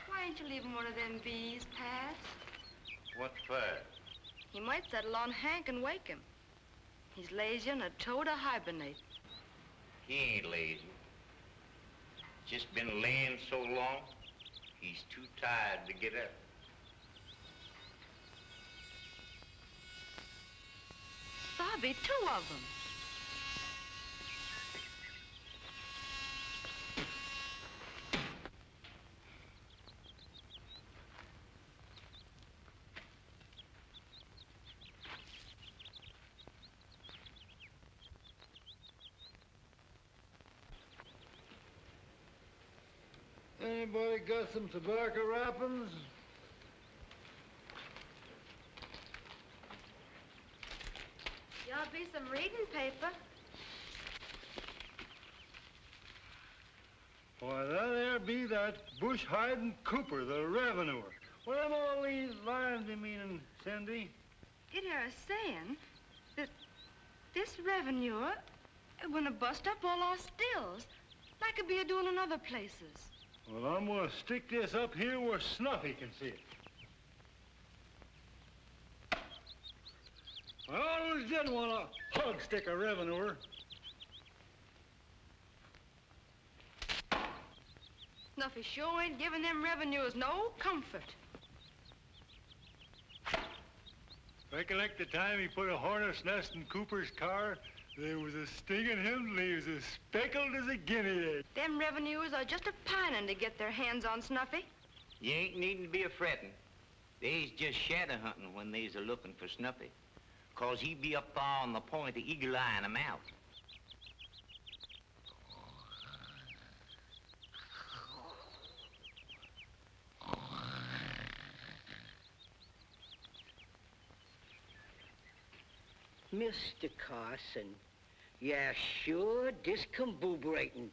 Why don't you leave him one of them bees, Pat? What for? He might settle on Hank and wake him. He's lazy and a toe to hibernate. He ain't lazy. Just been laying so long, he's too tired to get up. There'll be two of them. Anybody got some tobacco wrappings? Y'all be some reading paper. Why, that there be that bush-hiding Cooper, the revenuer. What am all these lines you meanin', Cindy? It here is saying that this revenuer gonna bust up all our stills, like it be a-doing in other places. Well, I'm gonna stick this up here where Snuffy can see it. I always did want to hug stick a revenuer. Snuffy sure ain't giving them revenuers no comfort. Recollect the time he put a hornet's nest in Cooper's car? There was a sting in him till he was as speckled as a guinea egg. Them revenuers are just a-pining to get their hands on Snuffy. You ain't needin' to be a-frettin'. They's just shadow hunting when they's a-looking for Snuffy. 'Cause he be up there on the point of eagle-eyeing 'em out. Mr. Carson, yeah, sure, discombobulating.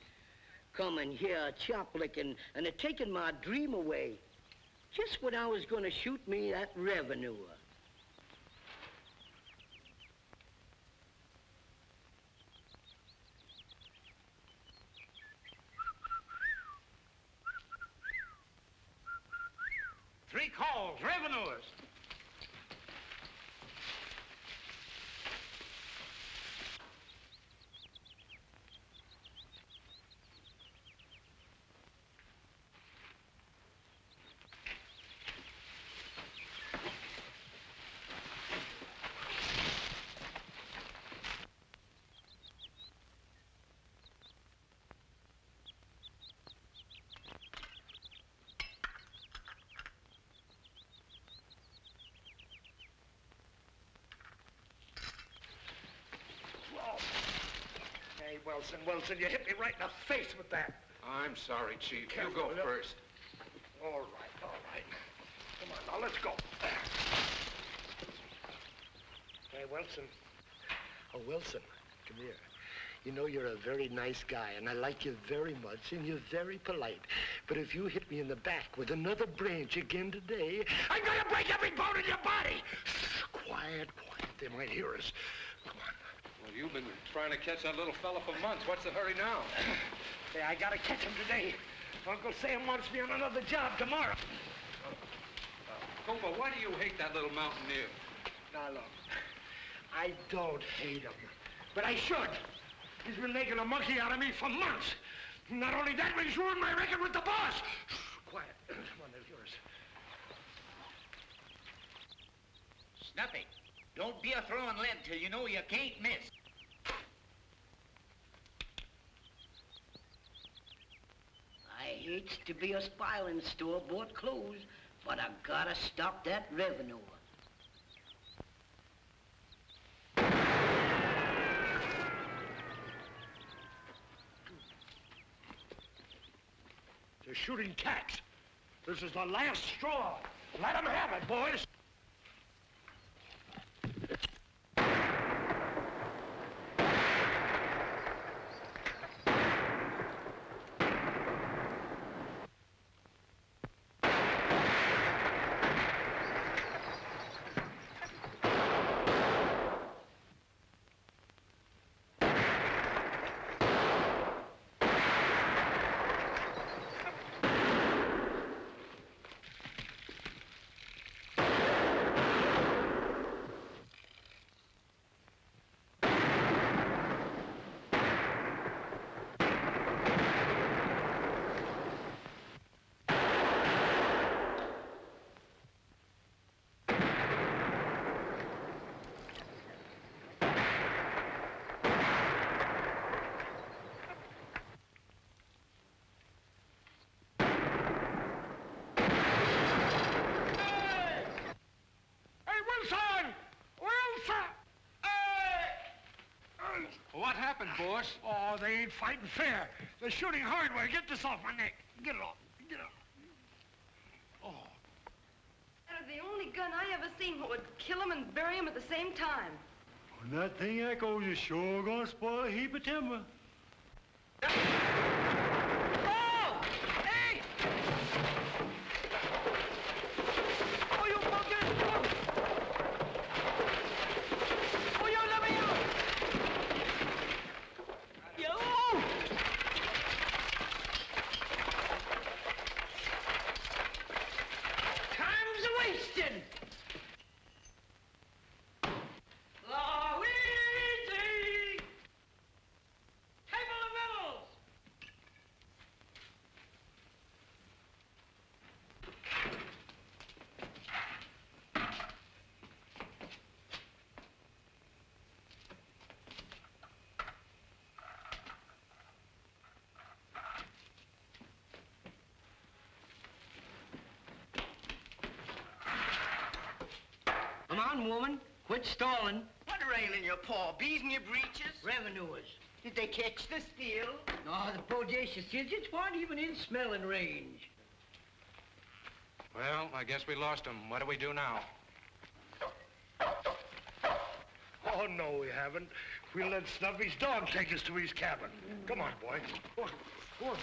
Coming here, chop licking, and taking my dream away. Just when I was gonna shoot me that revenuer. Three calls, revenuers. Hey, Wilson, you hit me right in the face with that. I'm sorry, Chief. Careful, You go will you? first. All right. Come on, now, let's go. Hey, Wilson. Oh, Wilson, come here. You know you're a very nice guy, and I like you very much, and you're very polite. But if you hit me in the back with another branch again today, I'm gonna break every bone in your body! Quiet. They might hear us. Come on. Well, you've been trying to catch that little fella for months. What's the hurry now? Hey, I gotta catch him today. Uncle Sam wants me on another job tomorrow. Cooper, why do you hate that little mountaineer? Now, look, I don't hate him, but I should. He's been making a monkey out of me for months. Not only that, but he's ruined my record with the boss. Quiet. Come on, there's yours. Snuffy, don't be a-throwing lead till you know you can't miss. I hates to be a spy in store-bought clothes, but I gotta stop that revenuer. They're shooting cats. This is the last straw. Let them have it, boys. What happened, boss? Oh, they ain't fighting fair. They're shooting hardware. Get this off my neck. Get it off. Get it off. Oh. That is the only gun I ever seen that would kill him and bury him at the same time. When that thing echoes, you're sure gonna spoil a heap of timber. Oh! Hey! Oh, you fuckers! Oh, you let me out! Time's a-wasting. Come on, woman. Quit stalling. What railing your paw? Bees in your breeches? Revenuers. Did they catch the steal? No, the bodacious digits weren't even in smelling range. Well, I guess we lost him. What do we do now? Oh, no, we haven't. We'll let Snuffy's dog take us to his cabin. Come on, boy. Come on. Come on.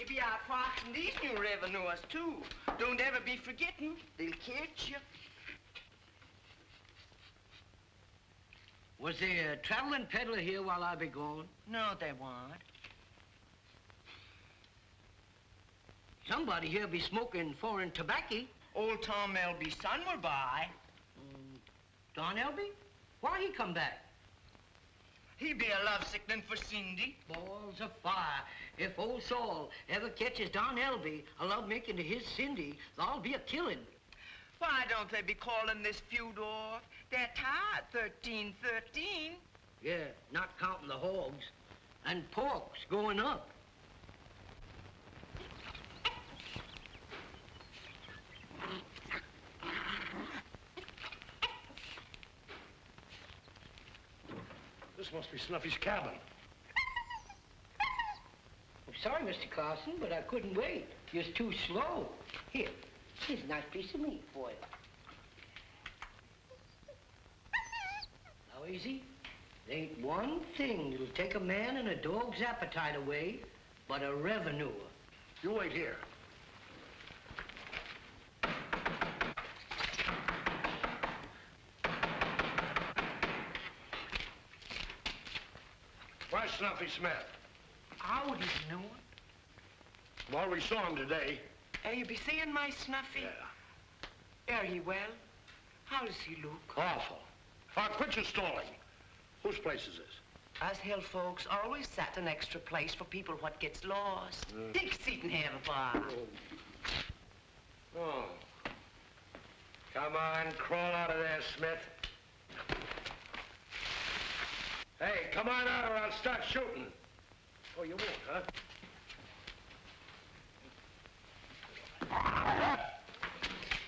You be out foxing these new revenuers, too. Don't ever be forgetting. They'll catch you. Was there a traveling peddler here while I be gone? No, they won't. Somebody here be smoking foreign tobacco. Old Tom Elby's son were by. Don Elby? Why he come back? He be a love-sickening for Cindy. Balls of fire. If old Saul ever catches Don Elby a love-making to his Cindy, there'll be a killing. Why don't they be calling this feud off? They're tired, 13-13. Yeah, not counting the hogs. And pork's going up. This must be Snuffy's cabin. I'm sorry, Mr. Carson, but I couldn't wait. You're too slow. Here, here's a nice piece of meat for you. Now, easy. There ain't one thing that'll take a man and a dog's appetite away but a revenue. You wait here. Where's Snuffy Smith? How would you know? Well, we saw him today. You be seeing my Snuffy? Yeah. Are he well? How does he look? Awful. Quit your stalling. Whose place is this? Us hill folks always set an extra place for people what gets lost. Take a seat and have a bar. Oh. Come on, crawl out of there, Smith. Hey, come on out or I'll start shooting. Oh, you won't, huh?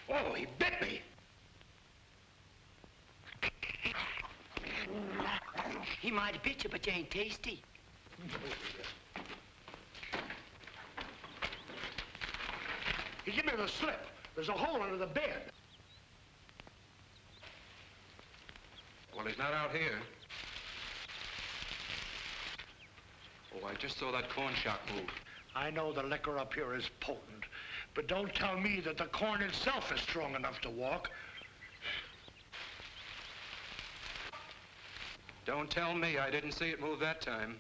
Oh, he bit me. He might have bit you, but you ain't tasty. He gave me the slip. There's a hole under the bed. Well, he's not out here. Oh, I just saw that corn shock move. I know the liquor up here is potent, but don't tell me that the corn itself is strong enough to walk. Don't tell me. I didn't see it move that time.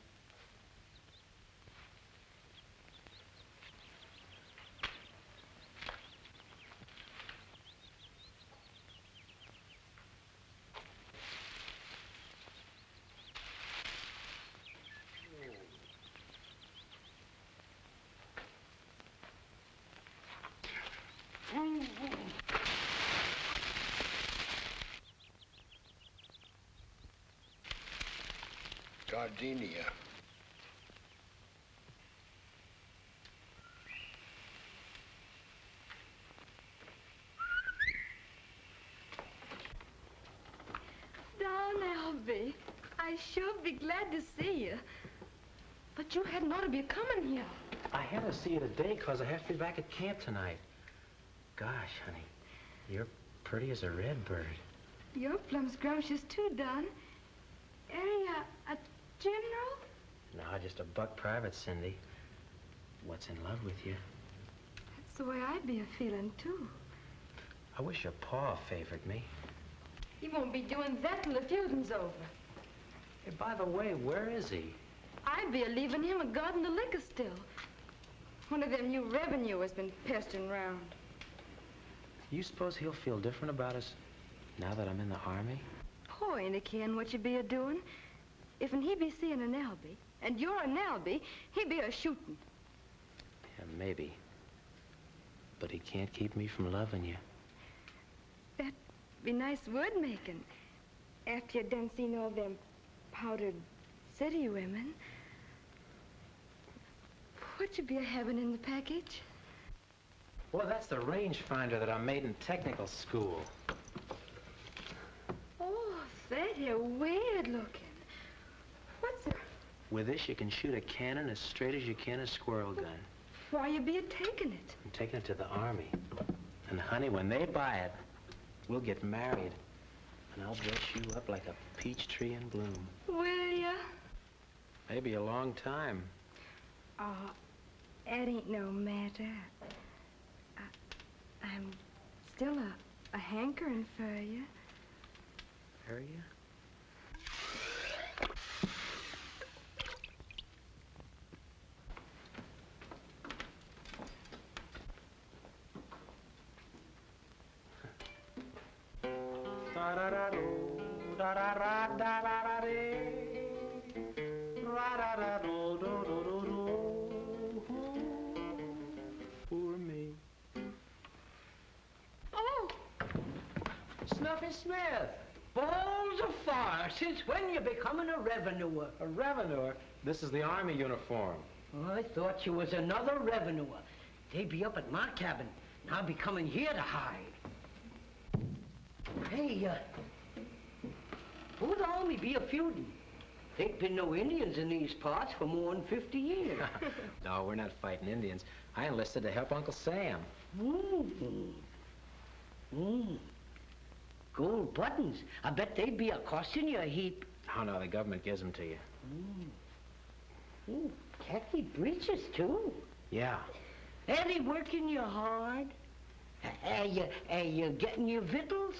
Gardenia. Down, Albie. I sure be glad to see you. But you hadn't ought to be coming here. I had to see you today because I have to be back at camp tonight. Gosh, honey, you're pretty as a red bird. You're plumb scrumptious too, Don. Area a general? No, just a buck private, Cindy. What's in love with you? That's the way I'd be a-feeling, too. I wish your pa favored me. He won't be doing that till the feuding's over. Hey, by the way, where is he? I'd be a-leaving him a guarding the liquor still. One of them new revenue has been pestering round. You suppose he'll feel different about us now that I'm in the Army? Poor ain't a caring what you be a-doing. If'n he be seeing an Albie, and you're an Albie, he be a-shooting. Yeah, maybe. But he can't keep me from loving you. That'd be nice word-making. After you done seen all them powdered city women. What you be a-having in the package? Well, that's the rangefinder that I made in technical school. Oh, that here weird looking. What's it? With this, you can shoot a cannon as straight as you can a squirrel gun. Why you be a-taking it? I'm taking it to the Army. And, honey, when they buy it, we'll get married. And I'll dress you up like a peach tree in bloom. Will ya? Maybe a long time. Oh, that ain't no matter. I'm still a hankering for you. Are you? Poor me. Oh! Snuffy Smith! Balls of fire! Since when you becoming a revenuer? A revenuer? This is the Army uniform. Oh, I thought you was another revenuer. They be up at my cabin, and I'll be coming here to hide. Hey, who'd the Army be a feuding? Ain't been no Indians in these parts for more than 50 years. No, we're not fighting Indians. I enlisted to help Uncle Sam. Gold buttons. I bet they'd be a-costing you a heap. Oh, no, the government gives them to you. Khaki breeches, too. Yeah. Are they working you hard? Are you getting your victuals?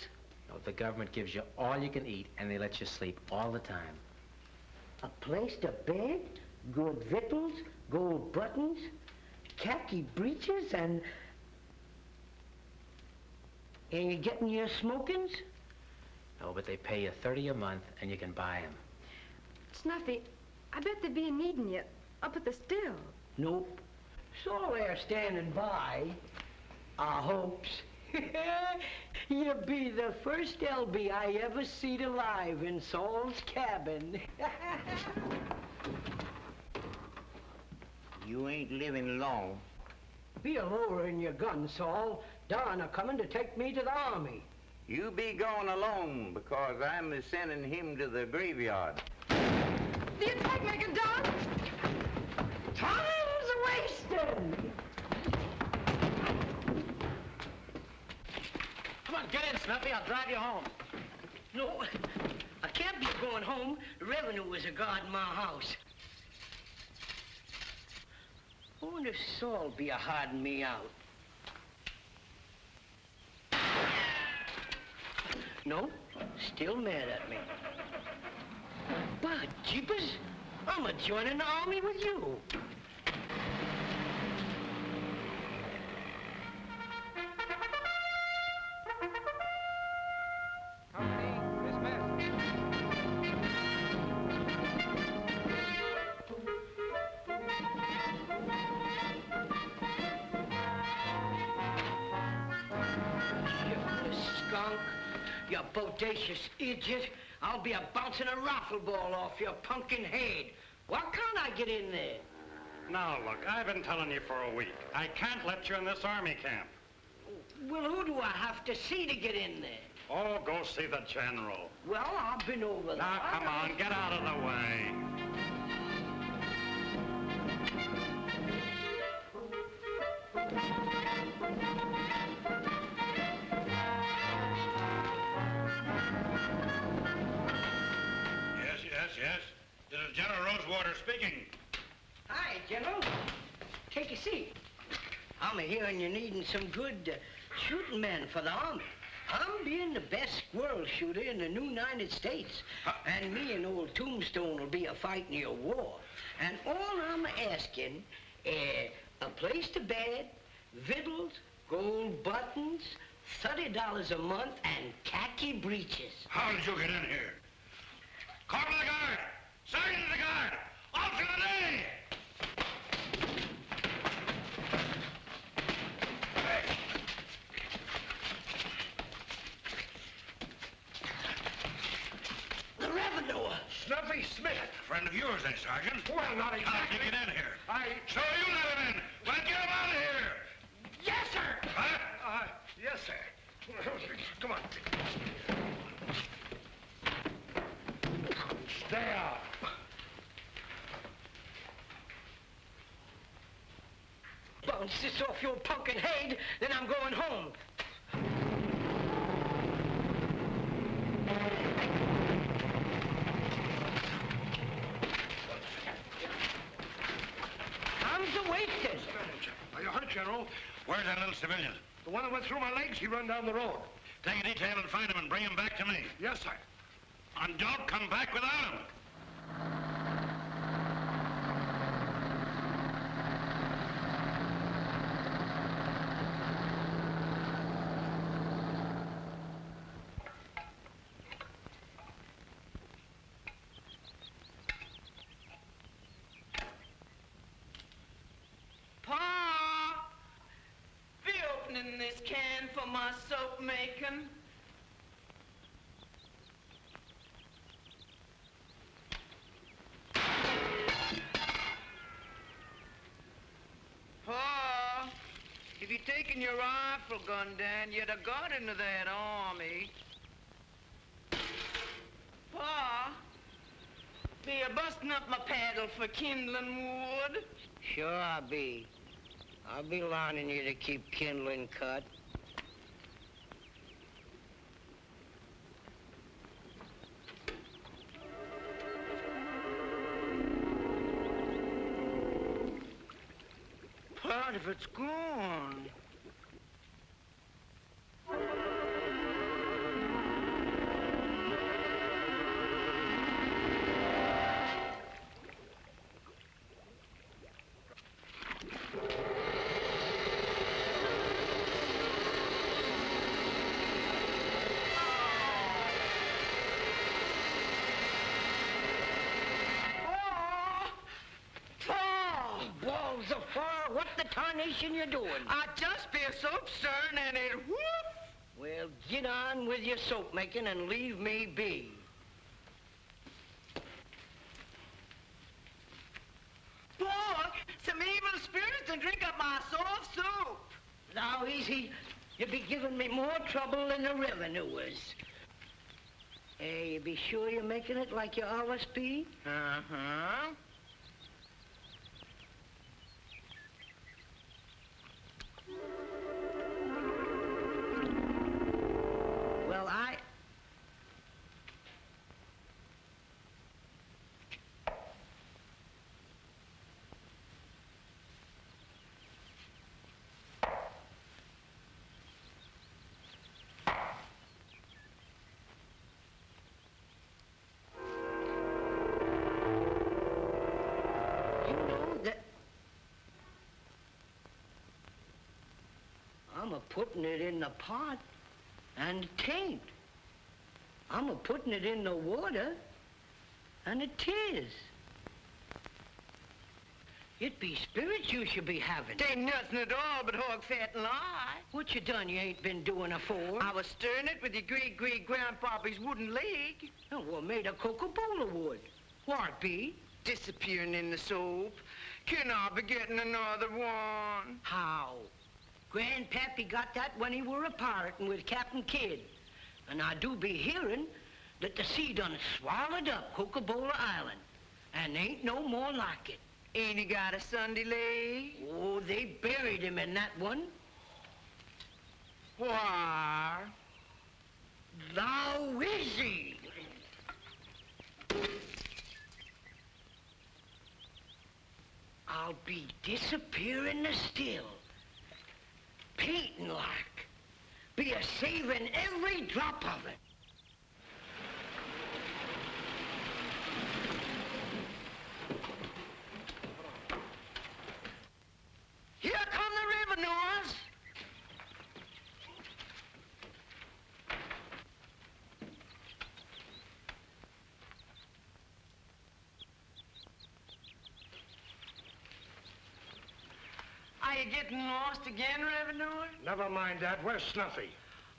No, the government gives you all you can eat, and they let you sleep all the time. A place to bed, good victuals, gold buttons, khaki breeches, and you getting your smokings? No, but they pay you $30 a month, and you can buy them. Snuffy, I bet they be needing you up at the still. Nope. So they're standing by. Our hopes. You be the first LB I ever seed alive in Saul's cabin. You ain't living long. Be a lowering your gun, Saul. Don are coming to take me to the Army. You be going alone because I'm sending him to the graveyard. The attack maker, Don! Time's wasting! Snuffy. I'll drive you home. No, I can't be going home. The revenue is a guarding my house. I wonder if Saul be a hiding me out. No, still mad at me. But, jeepers, I'm a joining the army with you. You bodacious idiot. I'll be a bouncing a raffle ball off your pumpkin head. Why can't I get in there? Now, look, I've been telling you for a week. I can't let you in this army camp. Well, who do I have to see to get in there? Oh, go see the general. Well, I've been over there. Now, come on, get out of the way. Yes. This is General Rosewater speaking. Hi, General. Take a seat. I'm hearing you're needing some good shooting men for the army. I'm being the best squirrel shooter in the new United States. And me and old Tombstone will be a-fighting your war. And all I'm asking is a place to bed, victuals, gold buttons, $30 a month, and khaki breeches. How did you get in here? Corporal of the guard! Sergeant of the guard! Officer of the day! The revenue! Snuffy Smith! Friend of yours, eh, Sergeant? Well, not exactly. How did you get in here? So you let him in! Well, get him out of here! Yes, sir! Huh? Yes, sir. Come on. Stay out. Bounce this off your pumpkin head, then I'm going home. I'm the wasted. Are you hurt, General? Where's that little civilian? The one that went through my legs, he run down the road. Take a detail and find him and bring him back to me. Yes, sir. And don't come back without him. Pa, be opening this can for my soap making. Pa, if you'd taken your rifle gun down, you'd have got into that army. Pa, be you busting up my paddle for kindling wood? Sure I'll be. I'll be lining you to keep kindling cut. Part of it's gone. Balls of fire, what the tarnation you doing? I just be a soap stirring and it whoop. Well, get on with your soap making and leave me be. Boy, some evil spirits and drink up my soft soup. Now, easy. You'll be giving me more trouble than the revenuers. Hey, you be sure you're making it like you always be? Uh-huh. I'm a-putting it in the pot, and it ain't. I'm a-putting it in the water, and it is. It be spirits you should be having. It ain't nothing at all but hog fat and lye. What you done you ain't been doing afore? I was stirring it with your great-great-grandpappy's wooden leg. Oh, well, made of Coca-Cola wood. What be? Disappearing in the soup. Can I be getting another one? How? Grandpappy got that when he were a pirating with Captain Kidd. And I do be hearing that the sea done swallowed up Coca-Cola Island. And ain't no more like it. Ain't he got a Sunday leg? Oh, they buried him in that one. Why? Thou is he. I'll be disappearing the still, painting like, be a-saving every drop of it. Here come the revenuers. Are you getting lost again, revenue? Never mind that. Where's Snuffy?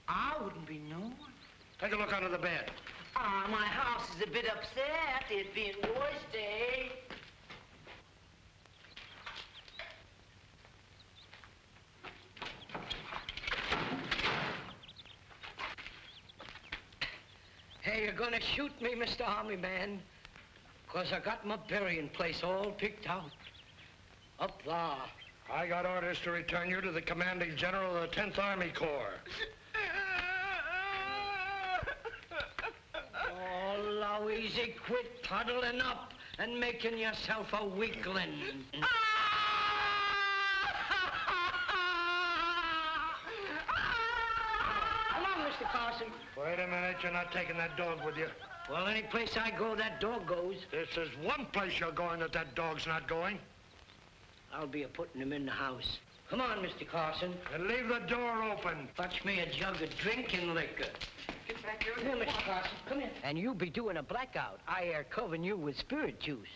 I wouldn't be known. Take a look under the bed. Ah, my house is a bit upset, it being Boys' Day. Hey, you're gonna shoot me, Mr. Army Man, 'cause I got my burying place all picked out. Up there. I got orders to return you to the commanding general of the 10th Army Corps. Oh, Louise, quit toddling up and making yourself a weakling. Come on, Mr. Carson. Wait a minute, you're not taking that dog with you. Well, any place I go, that dog goes. This is one place you're going that dog's not going. I'll be a-putting him in the house. Come on, Mr. Carson. And leave the door open. Fetch me a jug of drinking liquor. Get back here. Come here, Mr. Carson. Come here. And you be doing a blackout. I air covering you with spirit juice.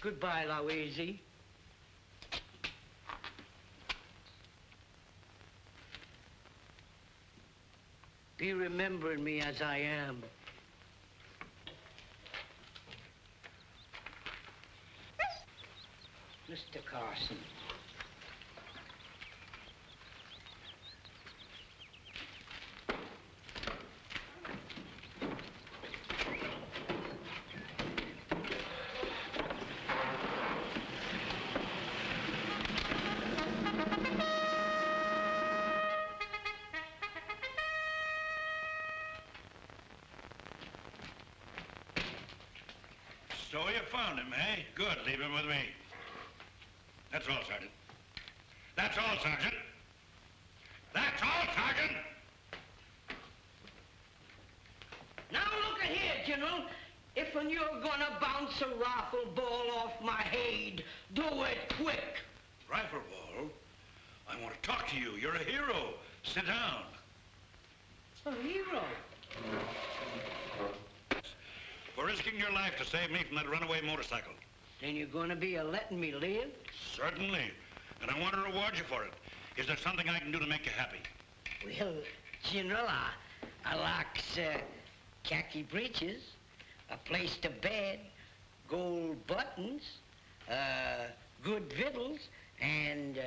Goodbye, Louise. Be remembering me as I am. Mr. Carson. So you found him, eh? Good. Leave him with me. That's all, Sergeant. That's all, Sergeant. That's all, Sergeant! Now look at here, General. If when you're gonna bounce a rifle ball off my head, do it quick. Rifle ball? I want to talk to you. You're a hero. Sit down. A hero? For risking your life to save me from that runaway motorcycle. Then you're gonna be a-letting me live? Certainly. And I want to reward you for it. Is there something I can do to make you happy? Well, General, I likes khaki breeches, a place to bed, gold buttons, good victuals, and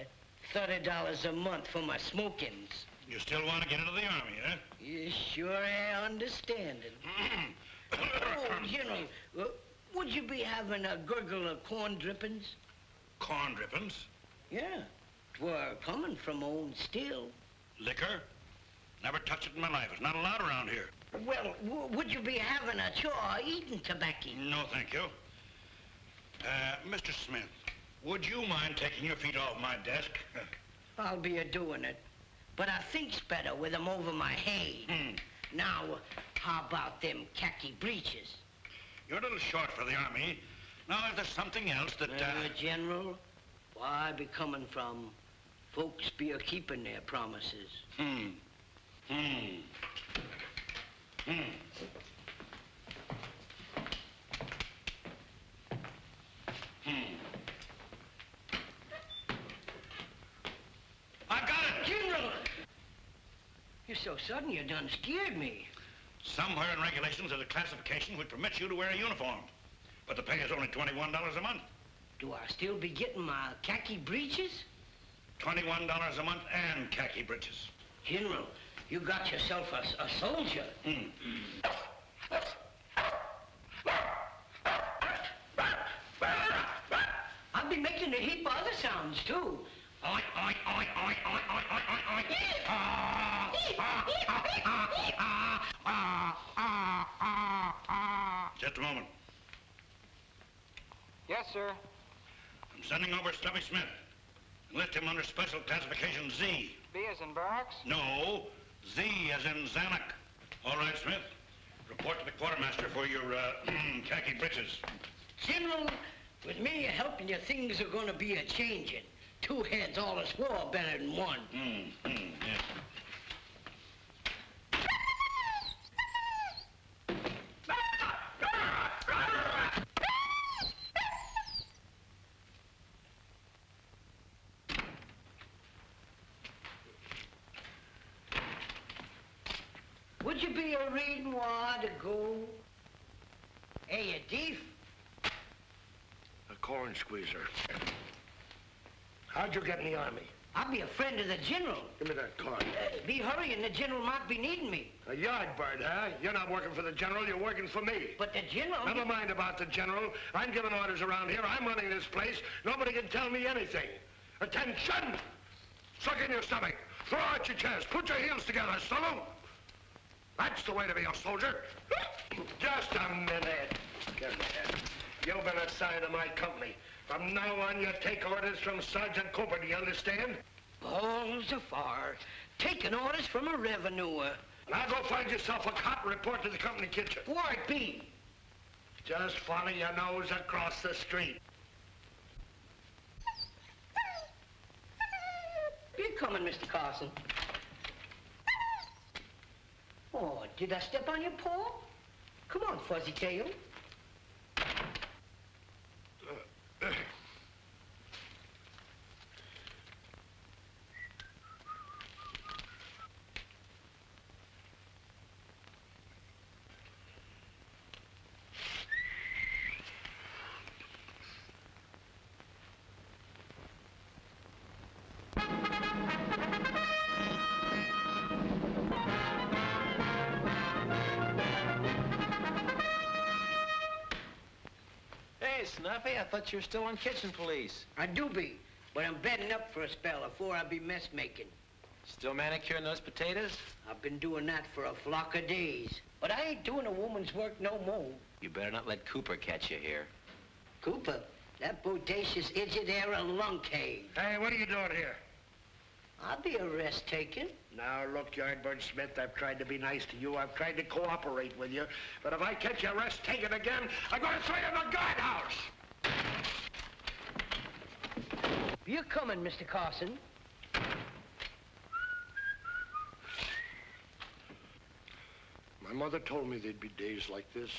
$30 a month for my smokings. You still want to get into the Army, huh? You sure are understanding. Oh, General, would you be having a gurgle of corn drippings? Corn drippings? Yeah, 'twere coming from own still. Liquor? Never touched it in my life. It's not allowed around here. Well, would you be having a chaw eating tobacco? No, thank you. Mr. Smith, would you mind taking your feet off my desk? I'll be a-doing it. But I think's better with 'em over my head. Now, how about them khaki breeches? You're a little short for the army. Now, if there's something else that, General, why I be coming from? Folks be a-keeping their promises. I got it! General! You're so sudden, you done scared me. Somewhere in regulations there's a classification which permits you to wear a uniform. But the pay is only $21 a month. Do I still be getting my khaki breeches? $21 a month and khaki breeches. General, you got yourself a soldier. I'll be making a heap of other sounds, too. Oink, oink, oink, oink, oink, oink, oink, oink. Just a moment. Yes, sir. I'm sending over Snuffy Smith. Enlist him under special classification Z. B as in barracks? No, Z as in Zanuck. All right, Smith. Report to the quartermaster for your khaki breeches. General, with me helping you, things are going to be a-changing. 2 heads all is war better than one. Yeah. Would you be a-reading while to go? Hey, you thief. A corn squeezer. How'd you get in the army? I'll be a friend of the general. Give me that card. Be hurrying, the general might be needing me. A yard bird, huh? You're not working for the general, you're working for me. But the general... Never mind about the general. I'm giving orders around here. I'm running this place. Nobody can tell me anything. Attention! Suck in your stomach. Throw out your chest. Put your heels together. Salute. That's the way to be a soldier. Just a minute. Give me that. You've been assigned to my company. From now on, you take orders from Sergeant Cooper, do you understand? Balls afar. Taking orders from a revenuer. Now go find yourself a cot and report to the company kitchen. Where it be? Just follow your nose across the street. Be coming, Mr. Carson. Oh, did I step on your paw? Come on, Fuzzy Tail. Hey, Snuffy, I thought you were still on kitchen police. I do be, but I'm bedding up for a spell before I be mess making. Still manicuring those potatoes? I've been doing that for a flock of days. But I ain't doing a woman's work no more. You better not let Cooper catch you here. Cooper, that bodacious idiot there a lunkhead. Hey, what are you doing here? I'll be a rest taking. Now, look, Yardbird Smith, I've tried to be nice to you. I've tried to cooperate with you. But if I catch you rest taking again, I'm going to throw you in the guardhouse. You're coming, Mr. Carson. My mother told me there'd be days like this.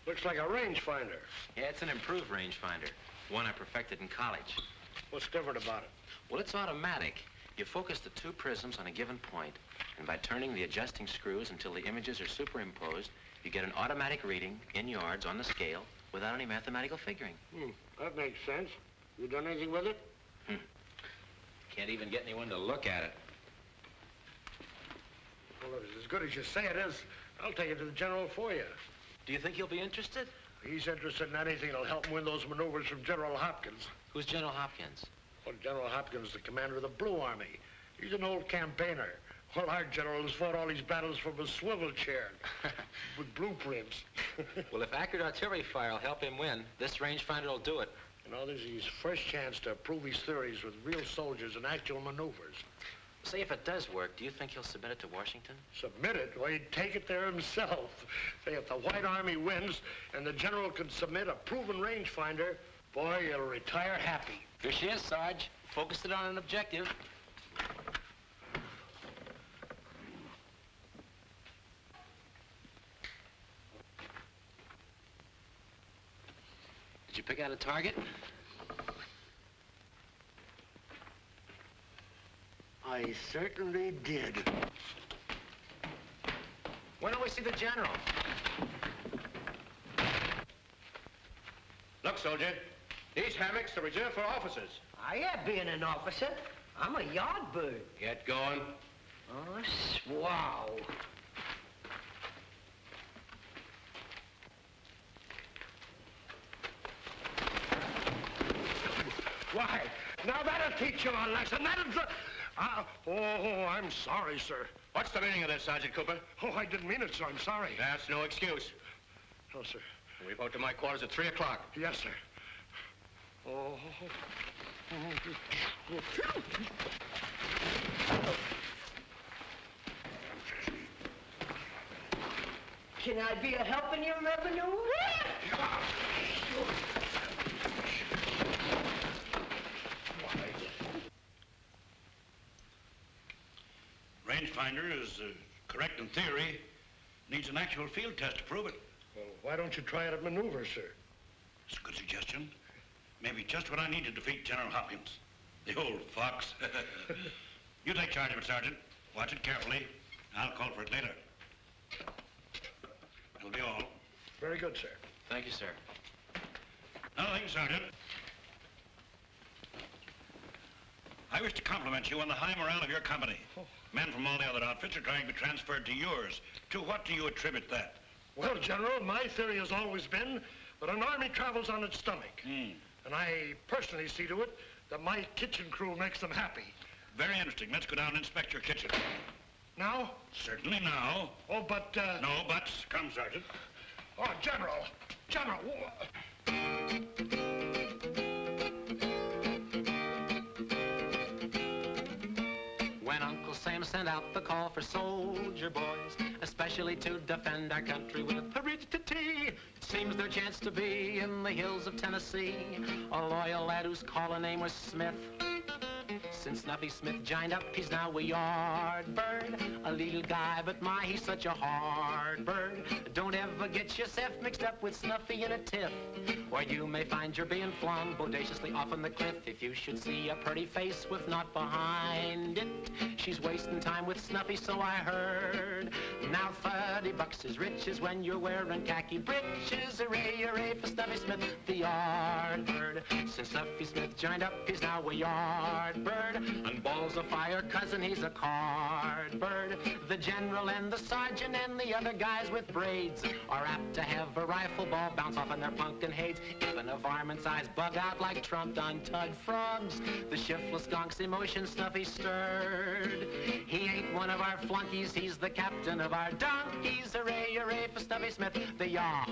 Looks like a rangefinder. Yeah, it's an improved rangefinder. One I perfected in college. What's different about it? Well, it's automatic. You focus the 2 prisms on a given point, and by turning the adjusting screws until the images are superimposed, you get an automatic reading in yards on the scale without any mathematical figuring. That makes sense. You done anything with it? Can't even get anyone to look at it. Well, if it's as good as you say it is, I'll take it to the general for you. Do you think he'll be interested? He's interested in anything that'll help him win those maneuvers from General Hopkins. Who's General Hopkins? Well, General Hopkins is the commander of the Blue Army. He's an old campaigner. Well, our general has fought all these battles from a swivel chair with blueprints. Well, if accurate artillery fire will help him win, this rangefinder will do it. You know, this is his first chance to prove his theories with real soldiers and actual maneuvers. Say, if it does work, do you think he'll submit it to Washington? Submit it? Well, he'd take it there himself. Say, if the White Army wins and the general can submit a proven rangefinder, boy, you'll retire happy. Here she is, Sarge. Focused it on an objective. Did you pick out a target? I certainly did. When do we see the general? Look, soldier, these hammocks are reserved for officers. I ain't being an officer. I'm a yard bird. Get going. Oh, swow. Why, now that'll teach you a lesson. Oh, I'm sorry, sir. What's the meaning of this, Sergeant Cooper? Oh, I didn't mean it, sir. I'm sorry. That's no excuse. No, sir. Report to my quarters at 3 o'clock. Yes, sir. Oh. Can I be a help in your revenue? Rangefinder is correct in theory. Needs an actual field test to prove it. Well, why don't you try it at maneuver, sir? It's a good suggestion. Maybe just what I need to defeat General Hopkins. The old fox. You take charge of it, Sergeant. Watch it carefully. I'll call for it later. That'll be all. Very good, sir. Thank you, sir. Another thing, Sergeant. I wish to compliment you on the high morale of your company. Oh. Men from all the other outfits are trying to be transferred to yours. To what do you attribute that? Well, General, my theory has always been that an army travels on its stomach. And I personally see to it that my kitchen crew makes them happy. Very interesting. Let's go down and inspect your kitchen. Now? Certainly now. Oh, but, No buts. Come, Sergeant. Oh, General! General! When Uncle Sam sent out the call for soldier boys, especially to defend our country with heredity, it seems their chance to be in the hills of Tennessee. A loyal lad whose calling name was Smith. Since Snuffy Smith joined up, he's now a yard bird. A little guy, but my, he's such a hard bird. Don't ever get yourself mixed up with Snuffy in a tiff, or you may find you're being flung bodaciously off on the cliff. If you should see a pretty face with naught behind it, she's wasting time with Snuffy, so I heard. Now $30 is riches when you're wearing khaki breeches. Hooray, hooray for Snuffy Smith, the yard bird. Since Snuffy Smith joined up, he's now a yard bird. And balls of fire, cousin, he's a card bird. The general and the sergeant and the other guys with braids are apt to have a rifle ball bounce off in their pumpkin heads. Even a varmint's eyes bug out like trumped on tud frogs. The shiftless gonk's emotion Snuffy stirred. He ain't one of our flunkies, he's the captain of our donkeys. Hooray, hooray for Snuffy Smith, the yard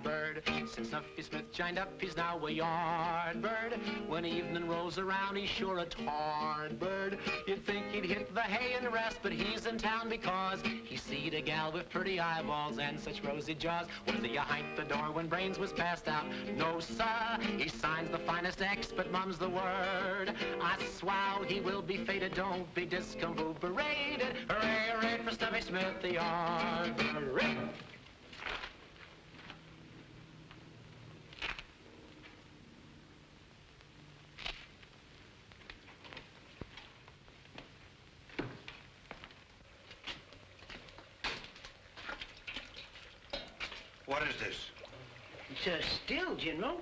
bird. Since Snuffy Smith joined up, he's now a yard bird. When evening rolls around, he's sure a hard bird. You'd think he'd hit the hay and rest, but he's in town because he seed a gal with pretty eyeballs and such rosy jaws. Was he behind the door when brains was passed out? No, sir. He signs the finest X, but mum's the word. I swow he will be fated. Don't be discombobulated. Hooray, hooray for Snuffy Smith, the yard bird. What is this? It's a still, General.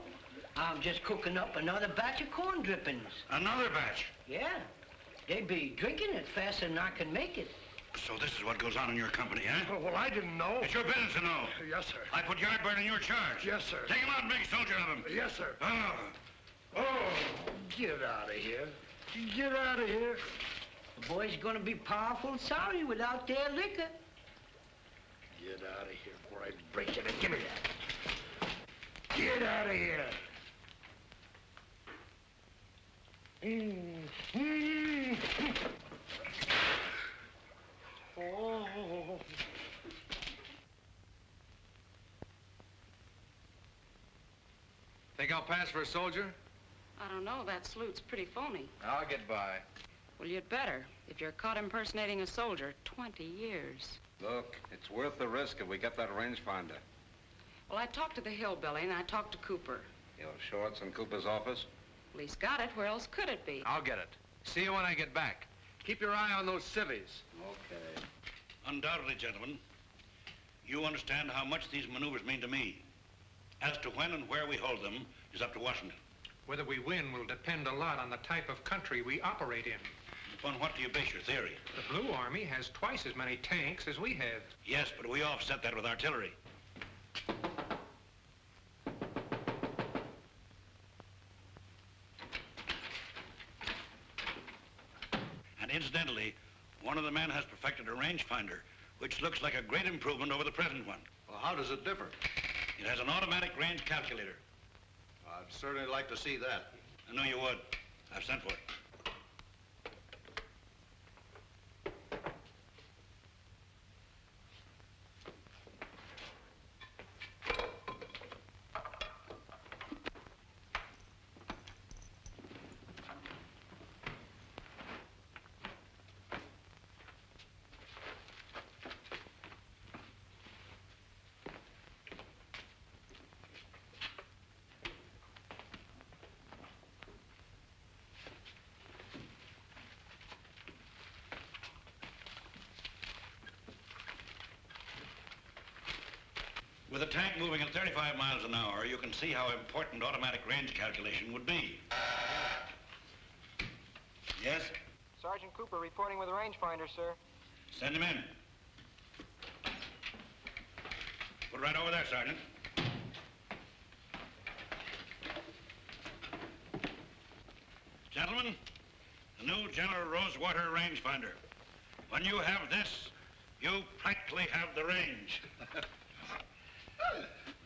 I'm just cooking up another batch of corn drippings. Another batch? Yeah. They'd be drinking it faster than I can make it. So this is what goes on in your company, huh? Oh, well, I didn't know. It's your business to know. Yes, sir. I put Yardbird in your charge. Yes, sir. Take him out and make a soldier of him. Yes, sir. Oh. Get out of here. Get out of here. The boy's gonna be powerful sorry without their liquor. Get out of here before I break it. Give me that. Get out of here. Oh. Think I'll pass for a soldier? I don't know. That salut's pretty phony. I'll get by. Well, you'd better. If you're caught impersonating a soldier, 20 years. Look, it's worth the risk if we get that rangefinder. Well, I talked to the hillbilly and I talked to Cooper. Your shorts in Cooper's office? Well, he's got it. Where else could it be? I'll get it. See you when I get back. Keep your eye on those civvies. Okay. Undoubtedly, gentlemen, you understand how much these maneuvers mean to me. As to when and where we hold them is up to Washington. Whether we win will depend a lot on the type of country we operate in. Upon what do you base your theory? The Blue Army has twice as many tanks as we have. Yes, but we offset that with artillery. And incidentally, one of the men has perfected a rangefinder, which looks like a great improvement over the present one. Well, how does it differ? It has an automatic range calculator. I'd certainly like to see that. I know you would. I've sent for it. With a tank moving at 35 miles an hour, you can see how important automatic range calculation would be. Yes? Sergeant Cooper reporting with a rangefinder, sir. Send him in. Put it right over there, Sergeant. Gentlemen, the new General Rosewater rangefinder. When you have this, you practically have the range.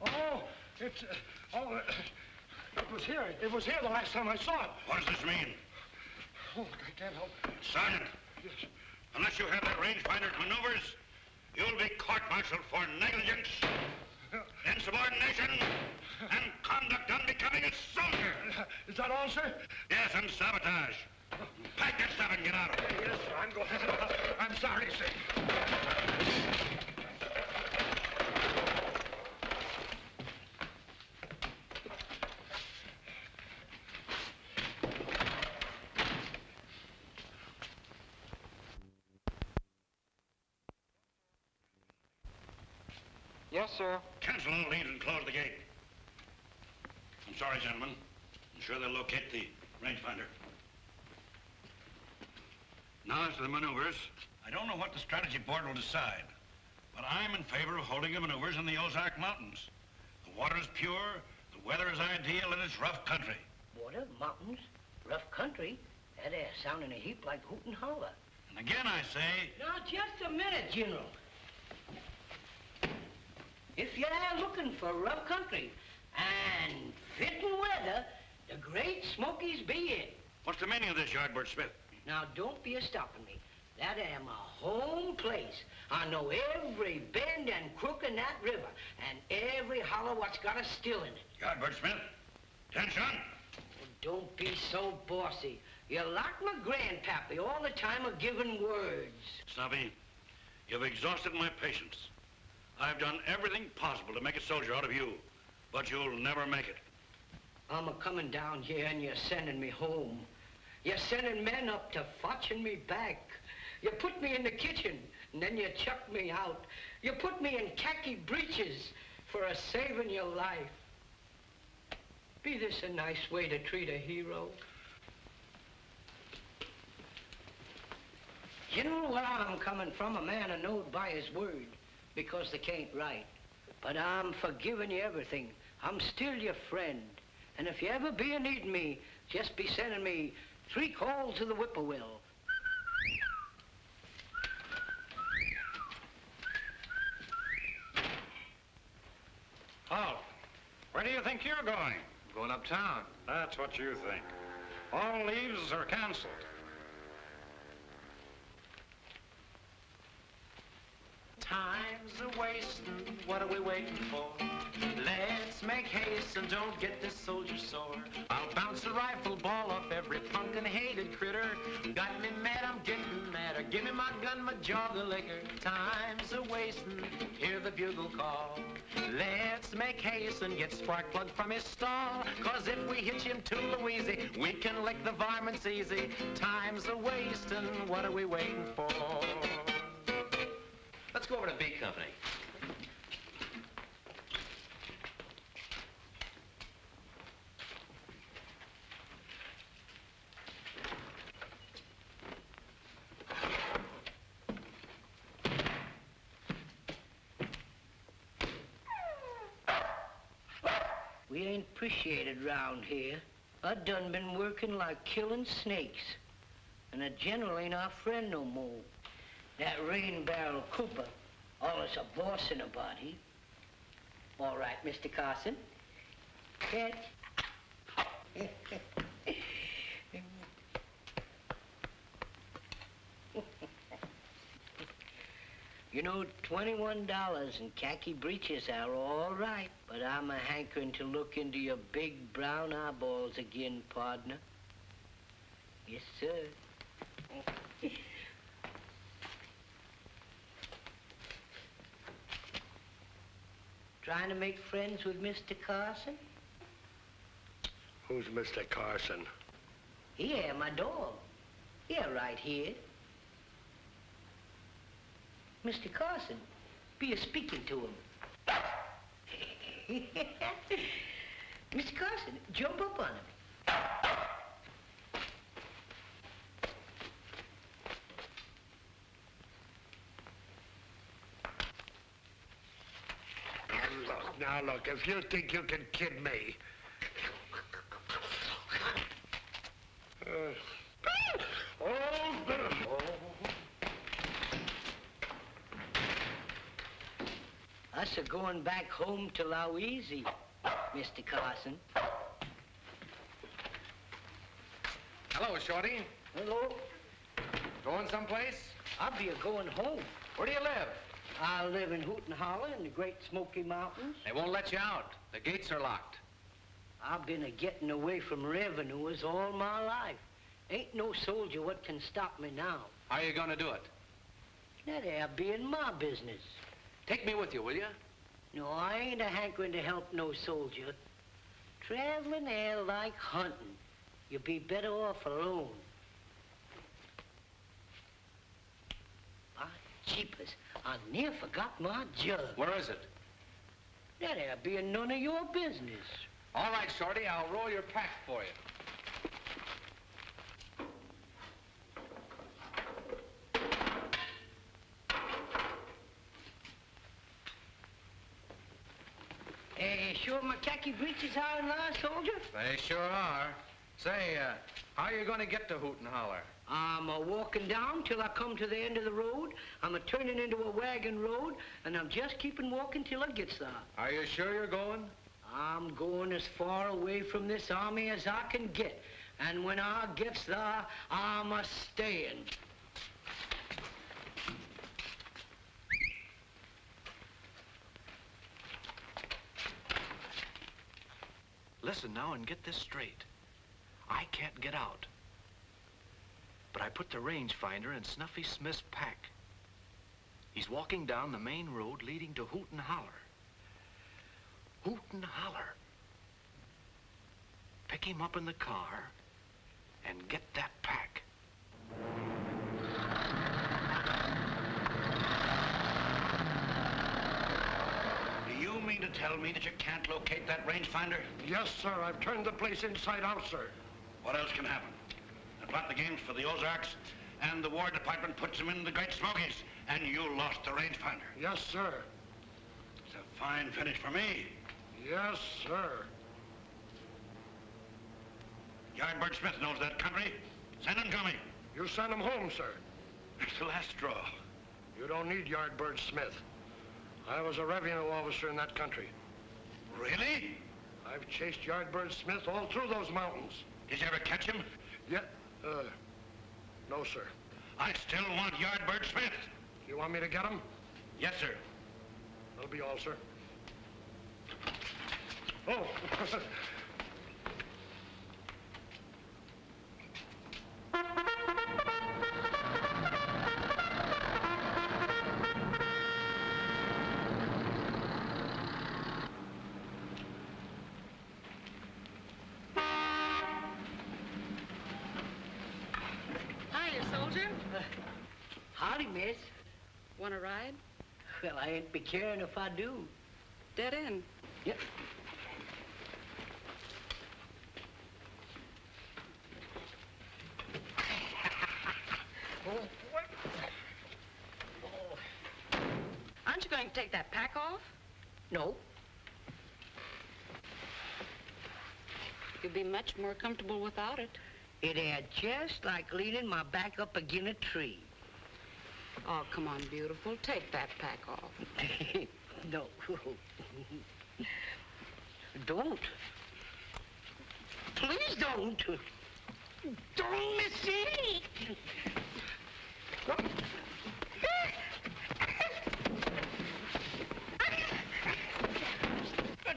Oh, it was here. It was here the last time I saw it. What does this mean? Oh, I can't help. Sergeant, Yes. unless you have that rangefinder's maneuvers, you'll be court-martialed for negligence, insubordination, and conduct unbecoming a soldier. Is that all, sir? Yes, and sabotage. Pack that stuff and get out of here. Yes, sir. I'm going. I'm sorry, sir. Yes, sir. Cancel all leads and close the gate. I'm sorry, gentlemen. I'm sure they'll locate the rangefinder. Now, as to the maneuvers, I don't know what the strategy board will decide, but I'm in favor of holding the maneuvers in the Ozark Mountains. The water is pure, the weather is ideal, and it's rough country. Water, mountains, rough country. That air sounding a heap like hoot and holler. And again, I say... Now, just a minute, General. If you're looking for rough country and fitting weather, the Great Smokies be it. What's the meaning of this, Yardbird Smith? Now, don't be a-stopping me. That am a home place. I know every bend and crook in that river, and every hollow what's got a still in it. Yardbird Smith, attention! Oh, don't be so bossy. You're like my grandpappy all the time of giving words. Snuffy, you've exhausted my patience. I've done everything possible to make a soldier out of you, but you'll never make it. I'm a-coming down here and you're sending me home. You're sending men up to fetching me back. You put me in the kitchen, and then you chuck me out. You put me in khaki breeches for a saving your life. Be this a nice way to treat a hero? You know where I'm coming from, a man a knowed by his word, because they can't write. But I'm forgiving you everything. I'm still your friend. And if you ever be a-needing me, just be sending me 3 calls to the whippoorwill. Halt. Where do you think you're going? Going uptown. That's what you think. All leaves are canceled. Time's a-wasting, what are we waiting for? Let's make haste and don't get this soldier sore. I'll bounce a rifle ball off every punk and hated critter. Got me mad, I'm getting madder. Give me my gun, my jog of liquor. Time's a-wasting, hear the bugle call. Let's make haste and get Sparkplug from his stall. 'Cause if we hitch him to Louise, we can lick the varmints easy. Time's a-wasting, what are we waiting for? Let's go over to B Company. We ain't appreciated round here. I done been working like killing snakes. And the general ain't our friend no more. That rain barrel Cooper, always a bossing about him. All right, Mr. Carson. Catch. You know, $21 in khaki breeches are all right, but I'm a hankering to look into your big brown eyeballs again, partner. Yes, sir. Trying to make friends with Mr. Carson? Who's Mr. Carson? Here, my dog. Here, right here. Mr. Carson, be a speaking to him. Mr. Carson, jump up on him. Now look, if you think you can kid me. Us are going back home to Louise, Mr. Carson. Hello, Shorty. Hello. Going someplace? I'll be a-going home. Where do you live? I live in Hoot and Holler in the Great Smoky Mountains. They won't let you out. The gates are locked. I've been a-getting away from revenuers all my life. Ain't no soldier what can stop me now. How are you going to do it? That there being my business. Take me with you, will you? No, I ain't a-hankering to help no soldier. Traveling there like hunting. You'd be better off alone. By jeepers, I near forgot my jug. Where is it? That there being none of your business. All right, Shorty, I'll roll your pack for you. Sure my khaki breeches are in line, soldier? They sure are. Say, how are you going to get to Hoot and Holler? I'm a-walking down till I come to the end of the road. I'm a-turning into a wagon road, and I'm just keeping walking till I gets there. Are you sure you're going? I'm going as far away from this army as I can get. And when I gets there, I'm a-staying. Listen now and get this straight. I can't get out. But I put the rangefinder in Snuffy Smith's pack. He's walking down the main road leading to Hoot and Holler. Hoot and Holler. Pick him up in the car and get that pack. Do you mean to tell me that you can't locate that rangefinder? Yes, sir. I've turned the place inside out, sir. What else can happen? I plot the games for the Ozarks, and the War Department puts them in the Great Smokies, and you lost the rangefinder. Yes, sir. It's a fine finish for me. Yes, sir. Yardbird Smith knows that country. Send him to me. You send him home, sir. It's the last straw. You don't need Yardbird Smith. I was a revenue officer in that country. Really? I've chased Yardbird Smith all through those mountains. Did you ever catch him? Yeah, no, sir. I still want Yardbird Smith. You want me to get him? Yes, sir. That'll be all, sir. Oh! Hiya, soldier. Howdy, miss. Want a ride? Well, I ain't be caring if I do. Dead end. Yep. Aren't you going to take that pack off? No. You'd be much more comfortable without it. It had just like leaning my back up again a tree. Oh, come on, beautiful. Take that pack off. No. Don't. Please don't. Don't, Missy.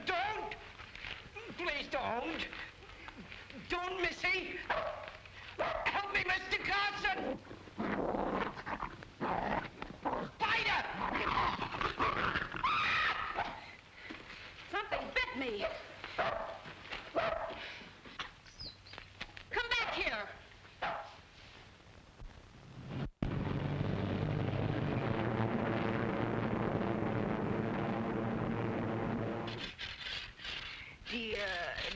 Don't. Please don't. Don't, Missy. Help me, Mr. Carson. Spider! Something bit me. Come back here. You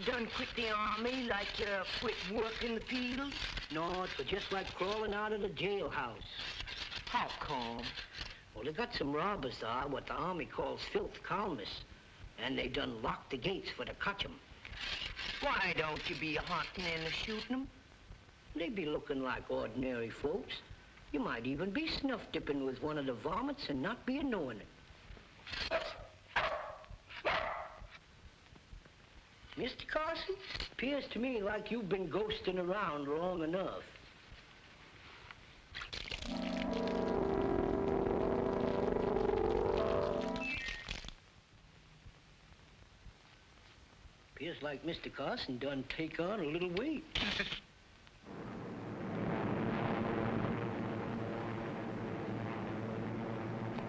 done quit the army like you quit work in the field? No, it was just like crawling out of the jailhouse. How come? Well, they got some robbers there, what the army calls filth columnists, and they done locked the gates for to catch 'em. Why don't you be hunting and shooting 'em? They be looking like ordinary folks. You might even be snuff dipping with one of the varmints and not be knowing it. Mr. Carson, appears to me like you've been ghosting around long enough. Appears like Mr. Carson done take on a little weight.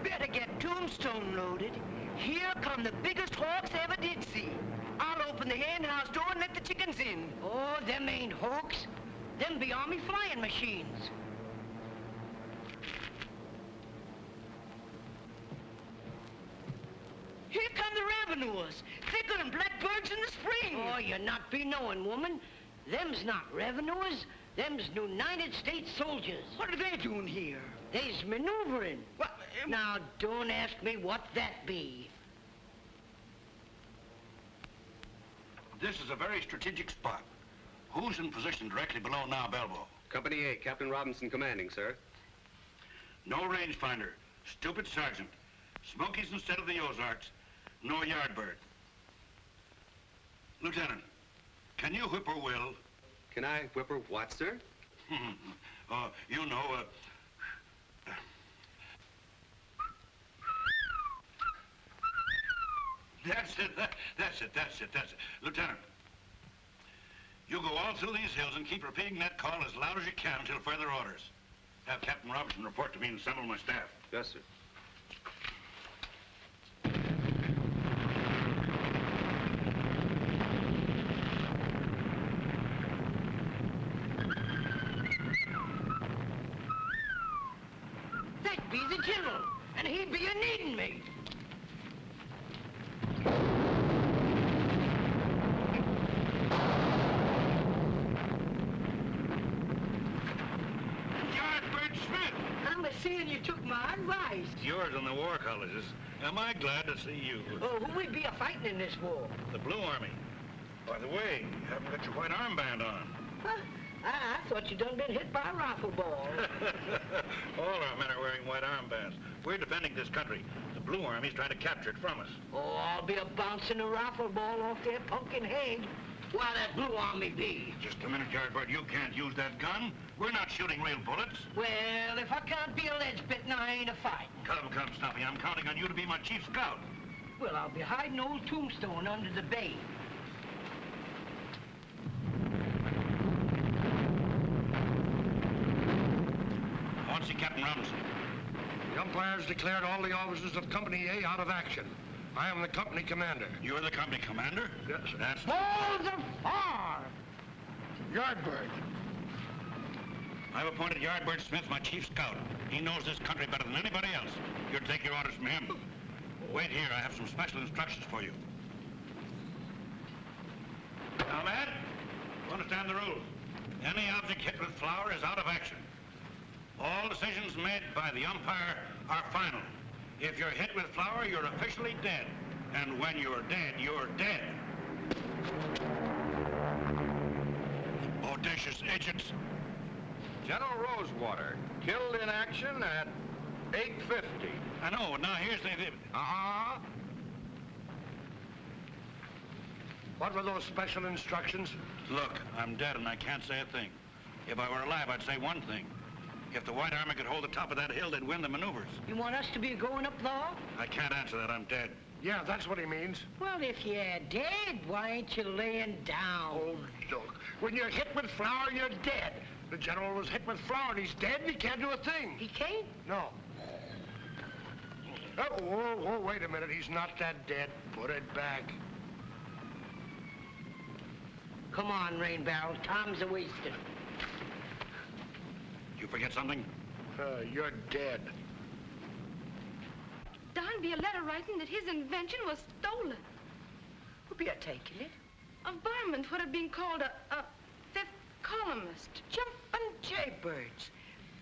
Better get tombstone loaded. Here come the biggest hawks I ever did see. I'll open the hen house door and let the chickens in. Oh, them ain't hawks. Them be army flying machines. Here come the revenuers, thicker than blackbirds in the spring. Oh, you not be knowing, woman. Them's not revenuers. Them's United States soldiers. What are they doing here? They's maneuvering. What? Now, don't ask me what that be. This is a very strategic spot. Who's in position directly below now Belbo? Company A, Captain Robinson commanding, sir. No rangefinder. Stupid sergeant. Smokies instead of the Ozarks. No Yardbird. Lieutenant, can you whippoorwill? Can I whipper what, sir? You know, That's it. Lieutenant, you go all through these hills and keep repeating that call as loud as you can until further orders. Have Captain Robinson report to me and assemble my staff. Yes, sir. That be the general, and he be a-needing me. Seeing you took my advice. Yours on the war colleges. Am I glad to see you? Oh, who would be a-fighting in this war? The Blue Army. By the way, you haven't got your white armband on. Huh? I thought you done been hit by a rifle ball. All our men are wearing white armbands. We're defending this country. The Blue Army's trying to capture it from us. Oh, I'll be a-bouncing a rifle ball off their pumpkin head. Why, that Blue Army be? Just a minute, Yardbird. You can't use that gun. We're not shooting real bullets. Well, if I can't be a ledge-bitten, I ain't a fighting. Come, Snuffy. I'm counting on you to be my chief scout. Well, I'll be hiding old Tombstone under the bay. I want to see Captain Robinson. The umpire's declared all the officers of Company A out of action. I am the company commander. You're the company commander? Yes, sir. That's... Hold the farm! Yardbird. I've appointed Yardbird Smith my chief scout. He knows this country better than anybody else. You'll take your orders from him. Wait here. I have some special instructions for you. Now, lad, you understand the rules. Any object hit with flour is out of action. All decisions made by the umpire are final. If you're hit with flour, you're officially dead. And when you're dead, you're dead. Audacious agents. General Rosewater, killed in action at 8:50. I know. Now, here's the... Uh-huh. What were those special instructions? Look, I'm dead and I can't say a thing. If I were alive, I'd say one thing. If the White Army could hold the top of that hill, they'd win the maneuvers. You want us to be going up there? I can't answer that. I'm dead. Yeah, that's what he means. Well, if you're dead, why ain't you laying down? Oh, look. When you're hit with flour, you're dead. The general was hit with flour and he's dead and he can't do a thing. He can't? No. Oh, wait a minute. He's not that dead. Put it back. Come on, Rain Barrel. Time's a-wasting. You forget something? You're dead. Don be a letter writing that his invention was stolen. Who be a-taking it? A varmint would have been called a fifth columnist. Jumpin' jaybirds.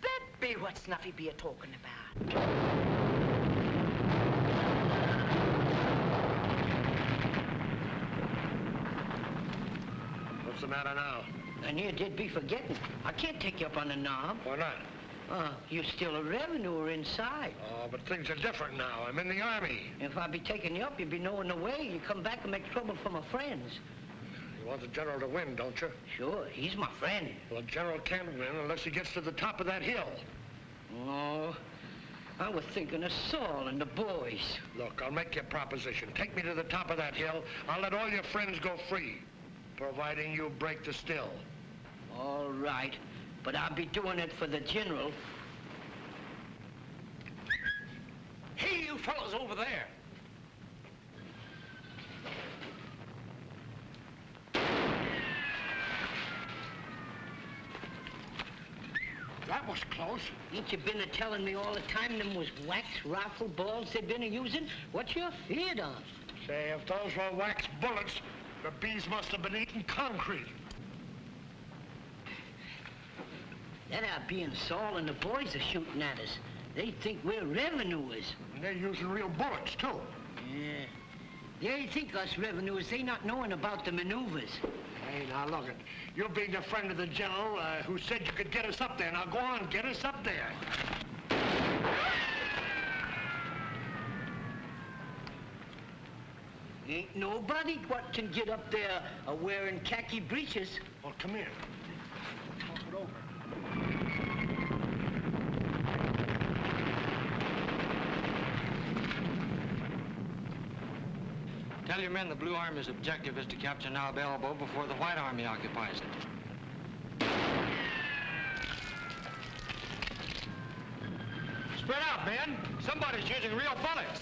That be what Snuffy be a-talking about. What's the matter now? And you did be forgetting. I can't take you up on the knob. Why not? You're still a revenuer inside. Oh, but things are different now. I'm in the Army. If I be taking you up, you'd be knowing the way. You come back and make trouble for my friends. You want the general to win, don't you? Sure, he's my friend. Well, the general can't win unless he gets to the top of that hill. Oh, I was thinking of Saul and the boys. Look, I'll make you a proposition. Take me to the top of that hill. I'll let all your friends go free, providing you break the still. All right, but I'll be doing it for the general. Hey, you fellas over there. That was close. Ain't you been a-telling me all the time them was wax rifle balls they been a-using? What you feared on? Say, if those were wax bullets, the bees must have been eating concrete. That out being Saul and the boys are shooting at us. They think we're revenuers. And they're using real bullets, too. Yeah. They think us revenuers, they not knowing about the maneuvers. Hey, now look it. You being a friend of the general who said you could get us up there. Now go on, get us up there. Ain't nobody what can get up there wearing khaki breeches. Well, come here. Talk it over. Tell your men the Blue Army's objective is to capture Knob Elbow before the White Army occupies it. Spread out, men. Somebody's using real bullets.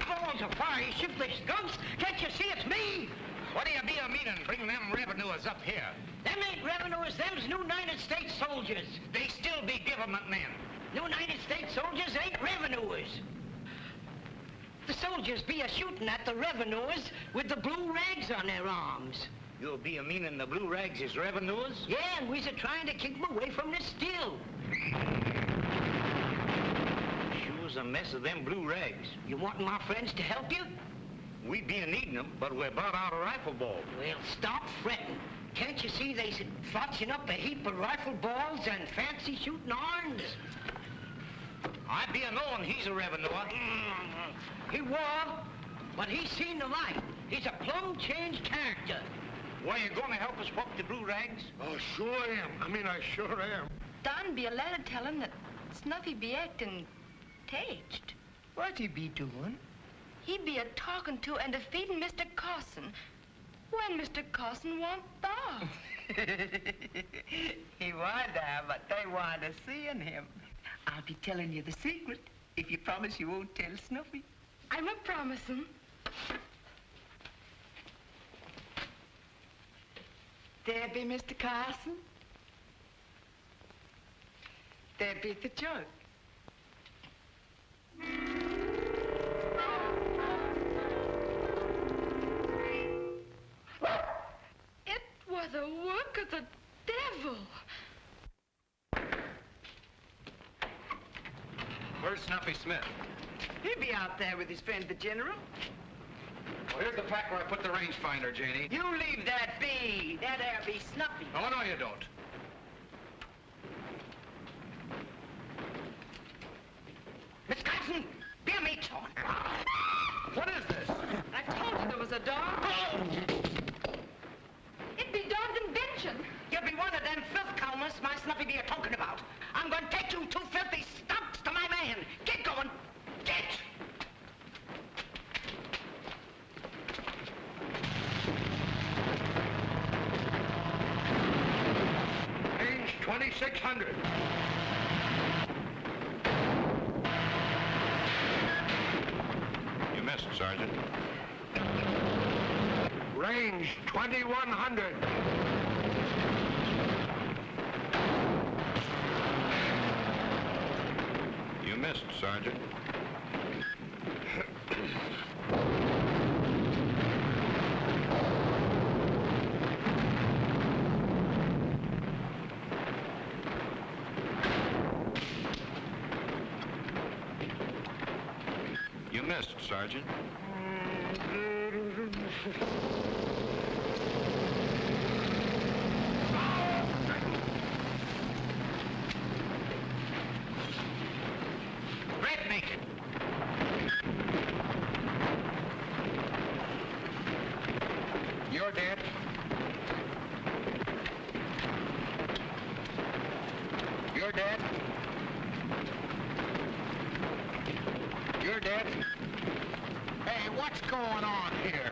Balls of fire, you shiftless skunks! Can't you see it's me? What do you be a meaning bringing them revenuers up here? Them ain't revenuers, them's New United States soldiers. They still be government men. New United States soldiers ain't revenuers. The soldiers be a-shooting at the revenuers with the blue rags on their arms. You'll be a meaning the blue rags is revenuers? Yeah, and we's a-trying to keep them away from the still. Sure's a mess of them blue rags. You wantin' my friends to help you? We be a-needing them, but we're about out of rifle balls. Well, stop fretting. Can't you see they's fotching up a heap of rifle balls and fancy shooting arms? I be a-knowing he's a revenuer. He was, but he's seen the light. He's a plumb changed character. Why, you gonna help us whoop the blue rags? Oh, sure am. I sure am. Don be a lad telling that Snuffy be acting taged. What he be doing? He be a-talking to and a-feeding Mr. Carson when Mr. Carson want thaw. He wonder, but they want to seeing him. I'll be telling you the secret if you promise you won't tell Snuffy. I'm a-promising. There be Mr. Carson. There be the jug. It was a work of the devil. Where's Snuffy Smith? He'll be out there with his friend, the General. Well, here's the pack where I put the rangefinder, Janie. You leave that be. That there be Snuffy. Oh, no, you don't. Miss Carson, bear me, son. What is this? I told you there was a dog. It be Don's invention. You'll be one of them filth columnists my Snuffy be a-talking about. I'm going to take you two filthy stumps to my man. Get going. Get! Range 2600. You missed, Sergeant. Range 2100. You missed, Sergeant. You missed, Sergeant. Red naked. You're dead. You're dead. You're dead. Hey, what's going on here?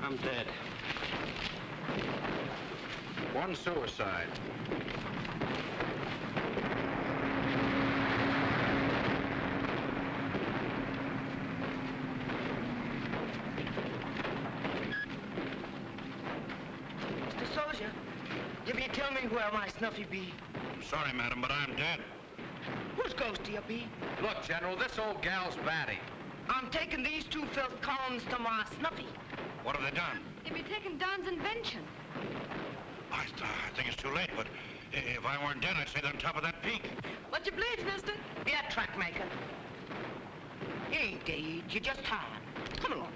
I'm dead. One suicide. Mr. Soldier, you be tell me where my Snuffy be? I'm sorry, madam, but I'm dead. Whose ghost do you be? Look, General, this old gal's batty. I'm taking these two filth columns to my Snuffy. What have they done? They be taking Don's invention. I think it's too late, but if I weren't dead, I'd sit on top of that peak. What you bleeds, mister? Be a track maker. You ain't dead, you're just tired. Come along.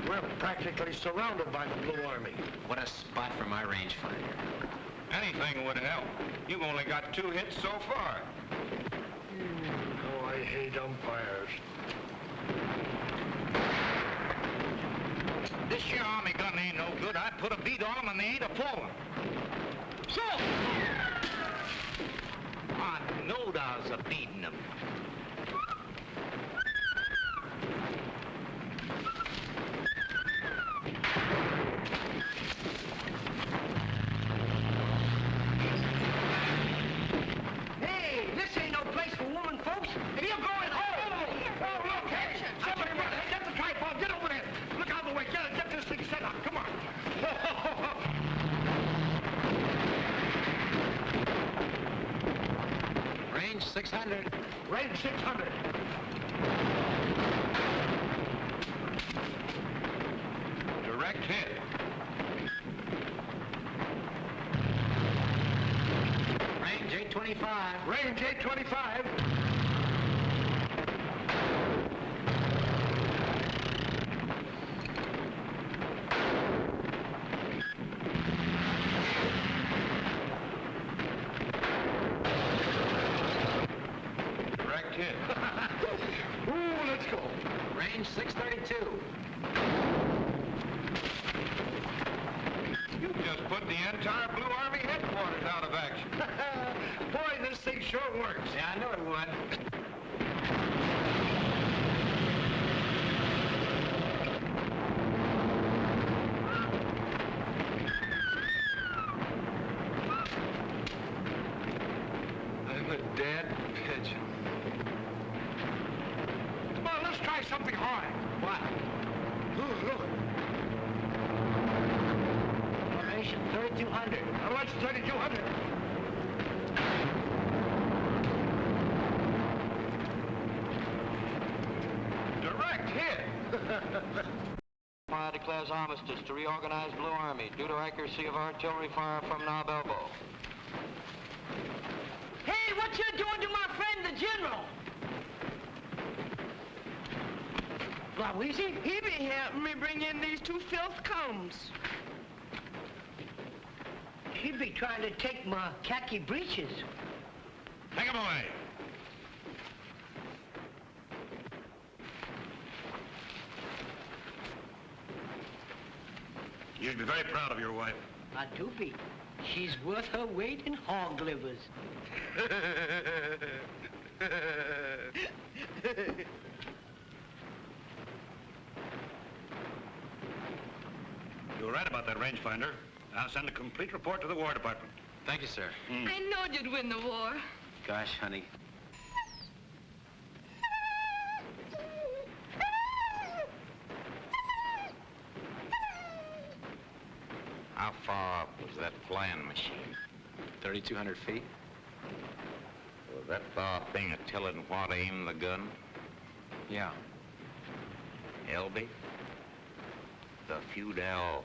We're practically surrounded by the Blue Army. What a spot for my rangefinder. Anything would help. You've only got 2 hits so far. Oh, I hate umpires. This here army gun ain't no good. I put a beat on them and they ain't a pulling. So! I knowed I was a beating them. Hey, this ain't no place for woman folks. If you're going home... Oh, look, hey, somebody run. Hey, get the tripod. Get over there. Look out the way. Get this thing set up. Come on. Range 600. Range 600. Direct hit. Range 825. Range 825. Direct hit. Ooh, let's go. Range 632. You just put the entire Blue Army headquarters out of action. Boy, this thing sure works. Yeah, I knew it would. I'm a dead pigeon. Come on, let's try something hard. What? Look. Formation 3200. How much? 3,200. Direct hit. I declares armistice to reorganize Blue Army due to accuracy of artillery fire from Knob Elbow. Hey, what you doing to my friend, the General? Louise, he be helping me bring in these two filth combs. He'd be trying to take my khaki breeches. Take him away. You should be very proud of your wife. I do be. She's worth her weight in hog livers. You were right about that rangefinder. I'll send a complete report to the War Department. Thank you, sir. I knowed you'd win the war. Gosh, honey. How far up was that flying machine? 3,200 feet. Was that far thing a telling what aim the gun? Yeah. Elby? The feudal.